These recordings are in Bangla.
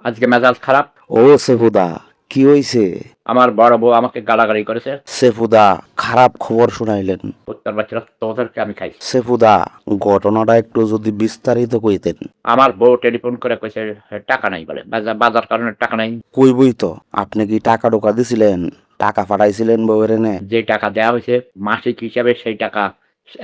আজকে মেজাজ খারাপ। ও সেফুদা, কি হইছে? আমার বড় বউ আমাকে গালাগালি করেছে। সেফুদা, খারাপ খবর শুনাইলেন। কুত্তার বাচ্চারা তোদেরকে আমি খাইছি। সেফুদা, ঘটনাটা একটু যদি বিস্তারিত কইতেন। আমার বউ টেলিফোন করে কইছে টাকা নাই বলে, বাজার কারণে টাকা নাই। কইবই তো, আপনি কি টাকা টোকা দিছিলেন? টাকা পাঠাইছিলেন বউয়ের এনে? যে টাকা দেওয়া হয়েছে মাসিক হিসাবে সেই টাকা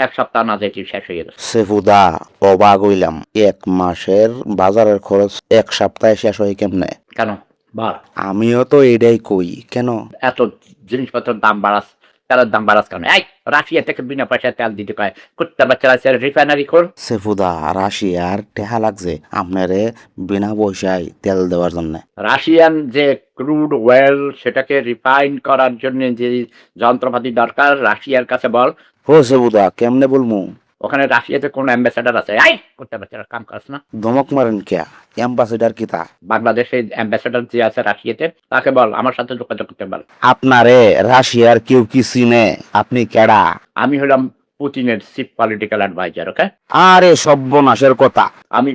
1 সপ্তাহ না যেতে শেষ হয়ে গেছে। সেফুদা, অবাক হইলাম। 1 মাসের বাজারের খরচ 1 সপ্তাহে শেষ হয় কেমনে? কেন বল? আমিও তো এটাই কই, কেন? এত জিনিসপত্রের দাম বাড়াস, তেলের দাম বাড়াস কেন? এই রাশিয়া থেকে বিনা পয়সায় তেল দিতে কয়, কুত্তার বাচ্চারা আছে রিফাইনারি খোর। সেফুদা, রাশিয়ার টেহা লাগছে আপনারে বিনা পয়সায় তেল দেওয়ার জন্য। রাশিয়ান যে ক্রুড অয়েল সেটাকে রিফাইন করার জন্য যে যন্ত্রপাতি দরকার রাশিয়ার কাছে বল। ও সেফুদা, কেমনে বলমু? ওখানে রাশিয়াতে কোন অ্যাম্বাসেডার আছে? এই কুত্তার বাচ্চারা কাম করছ না। ধমক মারেন কে? অ্যাম্বাসেডার কিতা? বাংলাদেশে অ্যাম্বাসেডার যে আছে রাশিয়াতে তাকে বল আমার সাথে যোগাযোগ করতে বল। আপনারে রাশিয়ার কেউ কি চিনে? আপনি কেডা? আমি হলাম পুতিনের চিফ পলিটিক্যাল অ্যাডভাইজার। ওকে, আরে সর্বনাশের কথা। আমি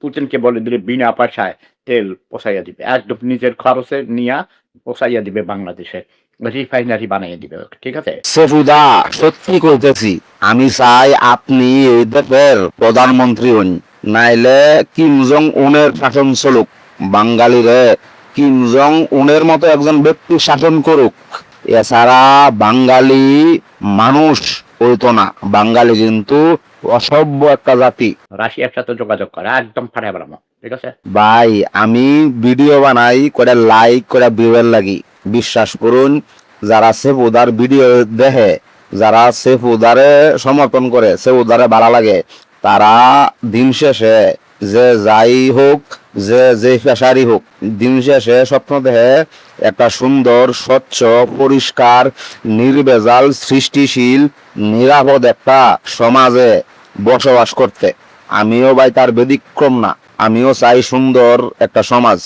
পুতিনকে বলে দিলে বিনা পয়সায় তেল পোষাইয়া দিবে, একদম নিজের খরচে নিয়ে পোষাইয়া দিবে, বাংলাদেশে রিফাইনারি বানাইয়া দিবে। ঠিক আছে? সেফুদা, সত্যি কইতেছি, আমি চাই আপনি এই দেশের প্রধানমন্ত্রী হন, নাইলে কিম জং উনের শাসন চলুক। বাঙালিরে কিম জং উনের মতো একজন ব্যক্তি শাসন করুক। এছাড়া বাঙালি মানুষ হইতো না। বাঙালি কিন্তু অসভ্য একটা জাতি। রাশিয়ার সাথে যোগাযোগ করে একদম ফাটাই বেড়াবো। ঠিক আছে? ভাই, আমি ভিডিও বানাই করে লাইক করে ভিউয়ের লাগি। বিশ্বাস করুন, যারা সেফুদার ভিডিও দেখে, যারা সেফুদারে সমর্থন করে, সেফুদারে ভালো লাগে, তারা দিন শেষে যে যাই হোক, যে পেশারই হোক, দিন শেষে স্বপ্ন দেখে একটা সুন্দর, স্বচ্ছ, পরিষ্কার, নির্ভেজাল, সৃষ্টিশীল, নিরাপদ একটা সমাজে বসবাস করতে। আমিও ভাই তার ব্যতিক্রম না। আমিও চাই সুন্দর একটা সমাজ।